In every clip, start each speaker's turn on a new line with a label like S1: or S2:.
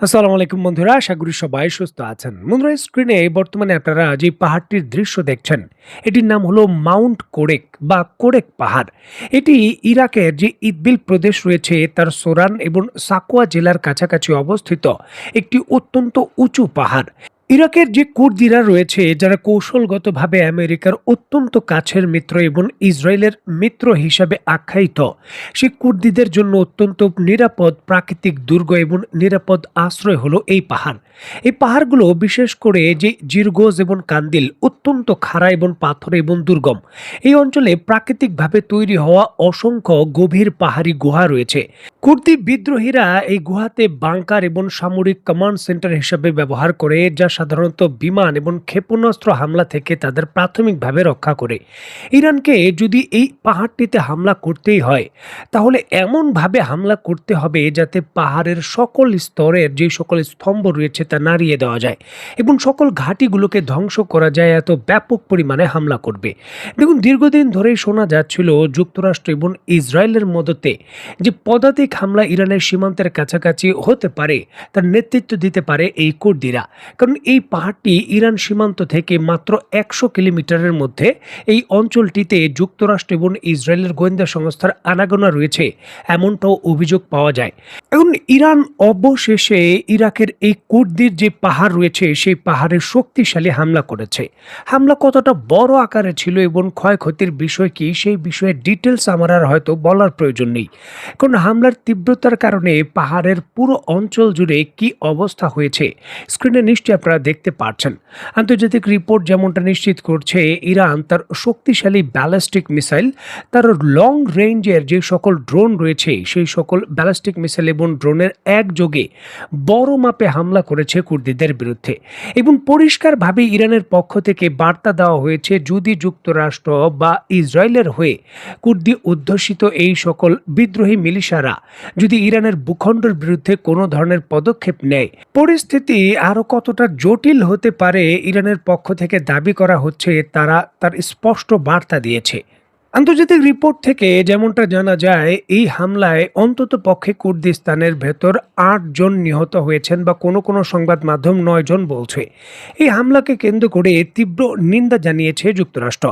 S1: আসসালামু আলাইকুম বন্ধুরা, আশা করি সবাই সুস্থ আছেন। বন্ধুরা, স্ক্রিনে বর্তমানে আপনারা যে পাহাড়টির দৃশ্য দেখছেন, এটির নাম হলো মাউন্ট কোরেক বা কোরেক পাহাড়। এটি ইরাকের যে ইদবিল প্রদেশ রয়েছে তার সোরান এবং সাকোয়া জেলার কাছাকাছি অবস্থিত একটি অত্যন্ত উঁচু পাহাড়। ইরাকের যে কুর্দিরা রয়েছে, যারা কৌশলগতভাবে আমেরিকার অত্যন্ত কাছের মিত্র এবং ইসরায়েলের মিত্র হিসাবে আখ্যায়িত, সেই কুর্দিদের জন্য অত্যন্ত নিরাপদ প্রাকৃতিক দুর্গ এবং নিরাপদ আশ্রয় হলো এই পাহাড়। এই পাহাড়গুলো বিশেষ করে যে জিরগোজ এবং কান্দিল অত্যন্ত খাড়া এবং পাথর এবং দুর্গম। এই অঞ্চলে প্রাকৃতিকভাবে তৈরি হওয়া অসংখ্য গভীর পাহাড়ি গুহা রয়েছে। কুর্দি বিদ্রোহীরা এই গুহাতে বাংকার এবং সামরিক কমান্ড সেন্টার হিসেবে ব্যবহার করে, যা সাধারণত বিমান এবং ক্ষেপণাস্ত্র হামলা থেকে তাদের প্রাথমিকভাবে রক্ষা করে। ইরানকে যদি এই পাহাড়টিতে হামলা করতেই হয়, তাহলে এমনভাবে হামলা করতে হবে যাতে পাহাড়ের সকল স্তরের যে সকল স্তম্ভ রয়েছে তা নাড়িয়ে দেওয়া যায় এবং সকল ঘাঁটিগুলোকে ধ্বংস করা যায়। এত ব্যাপক পরিমাণে হামলা করবে। দেখুন, দীর্ঘদিন ধরেই শোনা যাচ্ছিল যুক্তরাষ্ট্র এবং ইসরায়েলের মদতে যে পদাতিক হামলা ইরানের সীমান্তের কাছাকাছি হতে পারে, তার নেতৃত্ব দিতে পারে এই কুর্দিরা। কারণ এই পাহাড়টি ইরান সীমান্ত থেকে মাত্র 100 কিলোমিটারের মধ্যে। এই অঞ্চলটিতে যুক্তরাষ্ট্র এবং ইসরায়েলের গোয়েন্দা সংস্থার আনাগোনা রয়েছে, এমনটাও অভিযোগ পাওয়া যায়। এখন ইরান অবশেষে ইরাকের এই কুর্দির যে পাহাড় রয়েছে সেই পাহাড়ে শক্তিশালী হামলা করেছে। হামলা কতটা বড় আকারে ছিল এবং ক্ষয়ক্ষতির বিষয় কি, সেই বিষয়ে ডিটেলস আমার আর হয়তো বলার প্রয়োজন নেই। কারণ হামলার তীব্রতার কারণে পাহাড়ের পুরো অঞ্চল জুড়ে কি অবস্থা হয়েছে স্ক্রিনে নিশ্চয়ই আপনারা দেখতে পাচ্ছেন। আন্তর্জাতিক রিপোর্ট যেমনটা নিশ্চিত করছে, ইরান তার শক্তিশালী ব্যালিস্টিক মিসাইল, তার লং রেঞ্জের যে সকল ড্রোন রয়েছে সেই সকল ব্যালিস্টিক মিসাইল এবং ড্রোনের একযোগে বড় মাপে হামলা করেছে কুর্দিদের বিরুদ্ধে। এবং পরিষ্কারভাবে ইরানের পক্ষ থেকে বার্তা দেওয়া হয়েছে, যদি যুক্তরাষ্ট্র বা ইসরায়েলের হয়ে কুর্দি অধ্যুষিত এই সকল বিদ্রোহী মিলিশিয়ারা যদি ইরানের ভূখণ্ডের বিরুদ্ধে কোনো ধরনের পদক্ষেপ নেয়, পরিস্থিতি আরো কতটা জটিল হতে পারে ইরানের পক্ষ থেকে দাবি করা হচ্ছে, তারা তার স্পষ্ট বার্তা দিয়েছে। আন্তর্জাতিক রিপোর্ট থেকে যেমনটা জানা যায়, এই হামলায় অন্তত পক্ষে কুর্দিস্তানের ভেতর 8 জন নিহত হয়েছেন বা কোনো কোনো সংবাদ মাধ্যম 9 জন বলছে। এই হামলাকে কেন্দ্র করে তীব্র নিন্দা জানিয়েছে যুক্তরাষ্ট্র।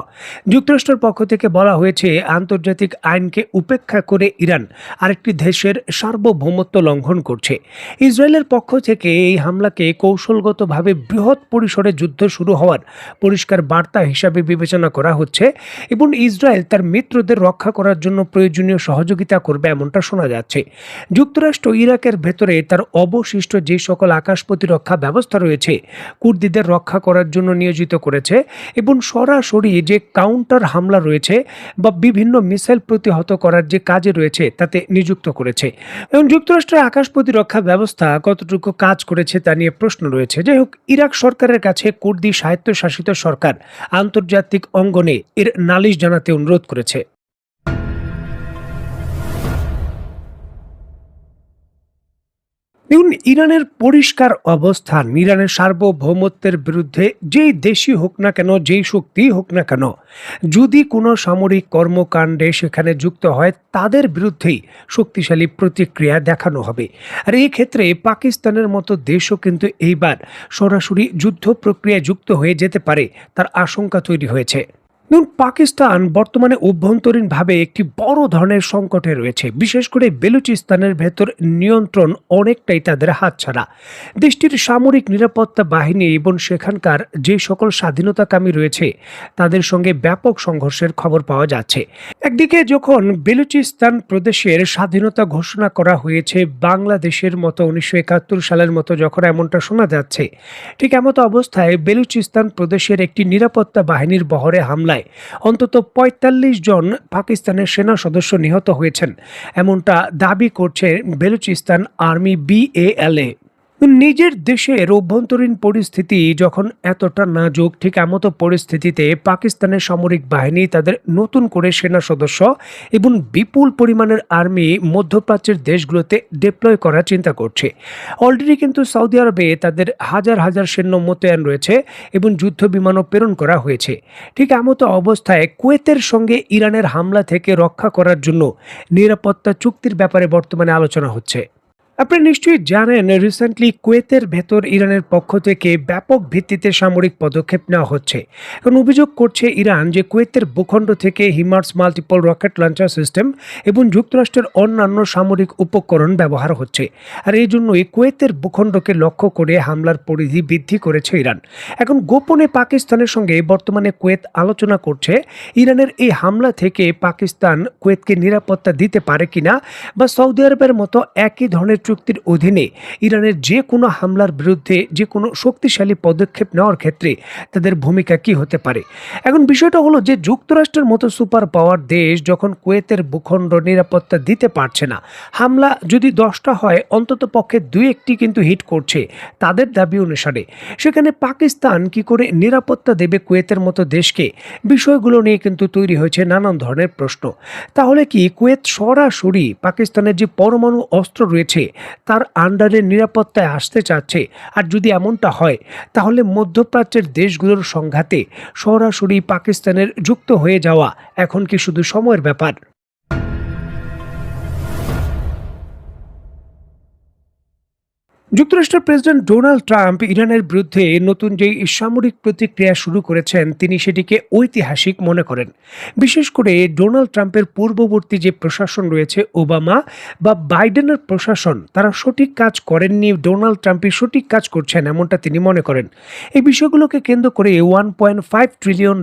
S1: যুক্তরাষ্ট্রের পক্ষ থেকে বলা হয়েছে, আন্তর্জাতিক আইনকে উপেক্ষা করে ইরান আরেকটি দেশের সার্বভৌমত্ব লঙ্ঘন করছে। ইসরায়েলের পক্ষ থেকে এই হামলাকে কৌশলগতভাবে বৃহৎ পরিসরে যুদ্ধ শুরু হওয়ার পরিষ্কার বার্তা হিসাবে বিবেচনা করা হচ্ছে এবং ইসরায়েল তার মিত্রদের রক্ষা করার জন্য প্রয়োজনীয় সহযোগিতা করবে, এমনটা শোনা যাচ্ছে। যুক্তরাষ্ট্র ইরাকের ভেতরে তার অবশিষ্ট যে সকল আকাশ প্রতিরক্ষা ব্যবস্থা রয়েছে কুর্দিদের রক্ষা করার জন্য নিয়োজিত করেছে এবং সরাসরি যে কাউন্টার হামলা রয়েছে বা বিভিন্ন মিসাইল প্রতিহত করার যে কাজে রয়েছে তাতে নিযুক্ত করেছে। এবং যুক্তরাষ্ট্রের আকাশ প্রতিরক্ষা ব্যবস্থা কতটুকু কাজ করেছে তা নিয়ে প্রশ্ন রয়েছে। যাই হোক, ইরাক সরকারের কাছে কুর্দি স্বায়ত্তশাসিত সরকার আন্তর্জাতিক অঙ্গনে এর নালিশ জানাতে অনুরোধ করেছে। দেখুন, ইরানের পরিষ্কার অবস্থান, ইরানের সার্বভৌমত্বের বিরুদ্ধে যেই দেশই হোক না কেন, যেই শক্তিই হোক না কেন, যদি কোনো সামরিক কর্মকাণ্ডে সেখানে যুক্ত হয়, তাদের বিরুদ্ধেই শক্তিশালী প্রতিক্রিয়া দেখানো হবে। আর এই ক্ষেত্রে পাকিস্তানের মতো দেশও কিন্তু এইবার সরাসরি যুদ্ধ প্রক্রিয়ায় যুক্ত হয়ে যেতে পারে, তার আশঙ্কা তৈরি হয়েছে। দেখুন, পাকিস্তান বর্তমানে অভ্যন্তরীণভাবে একটি বড় ধরনের সংকটে রয়েছে। বিশেষ করে বেলুচিস্তানের ভেতর নিয়ন্ত্রণ অনেকটাই তাদের হাতছাড়া। দেশটির সামরিক নিরাপত্তা বাহিনী এবং সেখানকার যে সকল স্বাধীনতাকামী রয়েছে তাদের সঙ্গে ব্যাপক সংঘর্ষের খবর পাওয়া যাচ্ছে। একদিকে যখন বেলুচিস্তান প্রদেশের স্বাধীনতা ঘোষণা করা হয়েছে বাংলাদেশের মতো 1971 সালের মতো, যখন এমনটা শোনা যাচ্ছে, ঠিক এমতো অবস্থায় বেলুচিস্তান প্রদেশের একটি নিরাপত্তা বাহিনীর বহরে হামলায় অন্তত ৪৫ জন পাকিস্তানের সেনা সদস্য নিহত হয়েছেন, এমনটা দাবি করছে বেলুচিস্তান আর্মি BALA। নিজের দেশের অভ্যন্তরীণ পরিস্থিতি যখন এতটা নাজুক, ঠিক এমতো পরিস্থিতিতে পাকিস্তানের সামরিক বাহিনী তাদের নতুন করে সেনা সদস্য এবং বিপুল পরিমাণের আর্মি মধ্যপ্রাচ্যের দেশগুলোতে ডিপ্লয় করার চিন্তা করছে। অলরেডি কিন্তু সৌদি আরবে তাদের হাজার হাজার সৈন্য মোতায়েন রয়েছে এবং যুদ্ধ বিমানও প্রেরণ করা হয়েছে। ঠিক এমতো অবস্থায় কুয়েতের সঙ্গে ইরানের হামলা থেকে রক্ষা করার জন্য নিরাপত্তা চুক্তির ব্যাপারে বর্তমানে আলোচনা হচ্ছে। আপনি নিশ্চয়ই জানেন রিসেন্টলি কুয়েতের ভেতর ইরানের পক্ষ থেকে ব্যাপক ভিত্তিতে সামরিক পদক্ষেপ নেওয়া হচ্ছে। এখন অভিযোগ করছে ইরান যে কুয়েতের ভূখণ্ড থেকে হিমার্স মাল্টিপল রকেট লঞ্চার সিস্টেম এবং যুক্তরাষ্ট্রের অন্যান্য সামরিক উপকরণ ব্যবহার হচ্ছে। আর এই জন্যই কুয়েতের ভূখণ্ডকে লক্ষ্য করে হামলার পরিধি বৃদ্ধি করেছে ইরান। এখন গোপনে পাকিস্তানের সঙ্গে বর্তমানে কুয়েত আলোচনা করছে ইরানের এই হামলা থেকে পাকিস্তান কুয়েতকে নিরাপত্তা দিতে পারে কিনা, বা সৌদি আরবের মতো একই ধরনের চুক্তির অধীনে ইরানের যে কোনো হামলার বিরুদ্ধে যে কোনো শক্তিশালী পদক্ষেপ নেওয়ার ক্ষেত্রে তাদের ভূমিকা কি হতে পারে। এখন বিষয়টা হলো যে যুক্তরাষ্ট্রের মতো সুপার পাওয়ার দেশ যখন কুয়েতের ভূখণ্ড নিরাপত্তা দিতে পারছে না, হামলা যদি 10টা হয় অন্তত পক্ষে 2-1টি কিন্তু হিট করছে তাদের দাবি অনুসারে, সেখানে পাকিস্তান কি করে নিরাপত্তা দেবে কুয়েতের মতো দেশকে? বিষয়গুলো নিয়ে কিন্তু তৈরি হয়েছে নানান ধরনের প্রশ্ন। তাহলে কি কুয়েত সরাসরি পাকিস্তানের যে পরমাণু অস্ত্র রয়েছে তার আন্ডারে নিরাপত্তায় আসতে চাচ্ছে? আর যদি এমনটা হয় তাহলে মধ্যপ্রাচ্যের দেশগুলোর সংঘাতে সরাসরি পাকিস্তানের যুক্ত হয়ে যাওয়া এখন কি শুধু সময়ের ব্যাপার? যুক্তরাষ্ট্রের প্রেসিডেন্ট ডোনাল্ড ট্রাম্প ইরানের বিরুদ্ধে নতুন যে সামরিক প্রতিক্রিয়া শুরু করেছেন তিনি সেটিকে ঐতিহাসিক মনে করেন। বিশেষ করে ডোনাল্ড ট্রাম্পের পূর্ববর্তী যে প্রশাসন রয়েছে ওবামা বা বাইডেনের প্রশাসন, তারা সঠিক কাজ করেননি, ডোনাল্ড ট্রাম্পই সঠিক কাজ করছেন এমনটা তিনি মনে করেন। এই বিষয়গুলোকে কেন্দ্র করে $1.5 ট্রিলিয়ন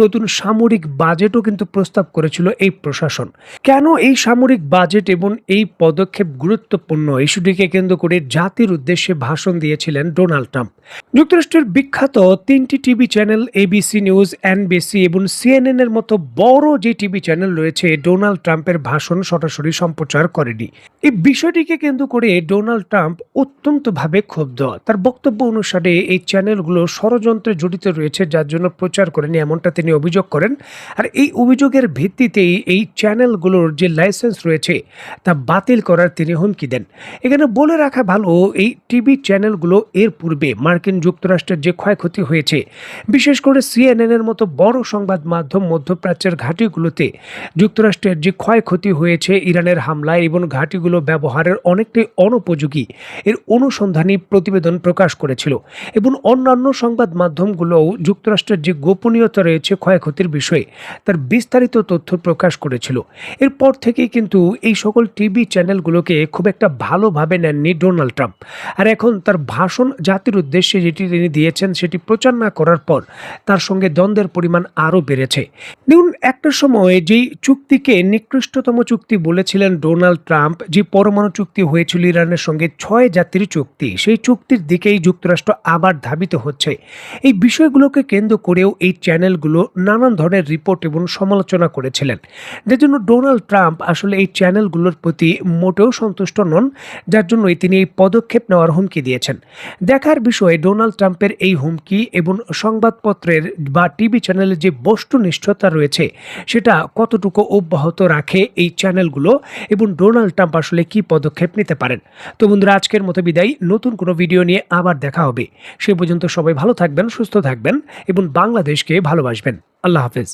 S1: নতুন সামরিক বাজেটও কিন্তু প্রস্তাব করেছিল এই প্রশাসন। কেন এই সামরিক বাজেট এবং এই পদক্ষেপ গুরুত্বপূর্ণ ইস্যুটিকে কেন্দ্র করে জাতির উদ্দেশ্যে ভাষণ দিয়েছিলেন ডোনাল্ড ট্রাম্প। যুক্তরাষ্ট্রের বিখ্যাত 3টি TV channel ABC news, NBC এবং সিএনএন এর মতো বড় যে টিভি চ্যানেল রয়েছে ডোনাল্ড ট্রাম্পের ভাষণ সরাসরি সম্প্রচার করেনি। এই বিষয়টিকে কেন্দ্র করে ডোনাল্ড ট্রাম্প অত্যন্তভাবে ক্ষুব্ধ। তার বক্তব্য অনুসারে এই চ্যানেলগুলো ষড়যন্ত্রে জড়িত রয়েছে যার জন্য প্রচার করেনি এমনটা তিনি অভিযোগ করেন। আর এই অভিযোগের ভিত্তিতেই এই চ্যানেলগুলোর যে লাইসেন্স রয়েছে তা বাতিল করার তিনি হুমকি দেন। এখানে বলে রাখা ভালো, এই টিভি চ্যানেলগুলো এর পূর্বে মার্কিন যুক্তরাষ্ট্রের যে ক্ষয়ক্ষতি হয়েছে, বিশেষ করে সিএনএন এর মতো বড় সংবাদ মাধ্যম মধ্যপ্রাচ্যের ঘাঁটিগুলোতে যুক্তরাষ্ট্রের যে ক্ষয়ক্ষতি হয়েছে ইরানের হামলায় এবং ঘাঁটিগুলো ব্যবহারের অনেকটাই অনুপযোগী এর অনুসন্ধানী প্রতিবেদন প্রকাশ করেছিল। এবং অন্যান্য সংবাদ মাধ্যমগুলোও যুক্তরাষ্ট্রের যে গোপনীয়তা রয়েছে ক্ষয়ক্ষতির বিষয়ে তার বিস্তারিত তথ্য প্রকাশ করেছিল। এরপর থেকেই কিন্তু এই সকল টিভি চ্যানেলগুলোকে খুব একটা ভালোভাবে নেননি ডোনাল্ড ট্রাম্প। আর এখন তার ভাষণ জাতির উদ্দেশ্যে যেটি তিনি দিয়েছেন সেটি প্রচার না করার পর তার সঙ্গে দ্বন্দ্বের পরিমাণ আরও বেড়েছে। দেখুন, একটা সময় যেই চুক্তিকে নিকৃষ্টতম চুক্তি বলেছিলেন ডোনাল্ড ট্রাম্প, যে পরমাণু চুক্তি হয়েছিল ইরানের সঙ্গে 6 জাতির চুক্তি, সেই চুক্তির দিকেই যুক্তরাষ্ট্র আবার ধাবিত হচ্ছে। এই বিষয়গুলোকে কেন্দ্র করেও এই চ্যানেলগুলো নানান ধরনের রিপোর্ট এবং সমালোচনা করেছিলেন, যার জন্য ডোনাল্ড ট্রাম্প আসলে এই চ্যানেলগুলোর প্রতি মোটেও সন্তুষ্ট নন, যার জন্যই তিনি এই পদক্ষেপ নেওয়ার হুমকি দিয়েছেন। দেখার বিষয়ে ডোনাল্ড ট্রাম্পের এই হুমকি এবং সংবাদপত্রের বা টিভি চ্যানেলের যে বস্তুনিষ্ঠতা রয়েছে সেটা কতটুকু অব্যাহত রাখে এই চ্যানেলগুলো, এবং ডোনাল্ড ট্রাম্প আসলে কি পদক্ষেপ নিতে পারেন। তো বন্ধুরা, আজকের মতো বিদায়, নতুন কোনো ভিডিও নিয়ে আবার দেখা হবে। সে পর্যন্ত সবাই ভালো থাকবেন, সুস্থ থাকবেন এবং বাংলাদেশকে ভালোবাসবেন। আল্লাহ হাফেজ।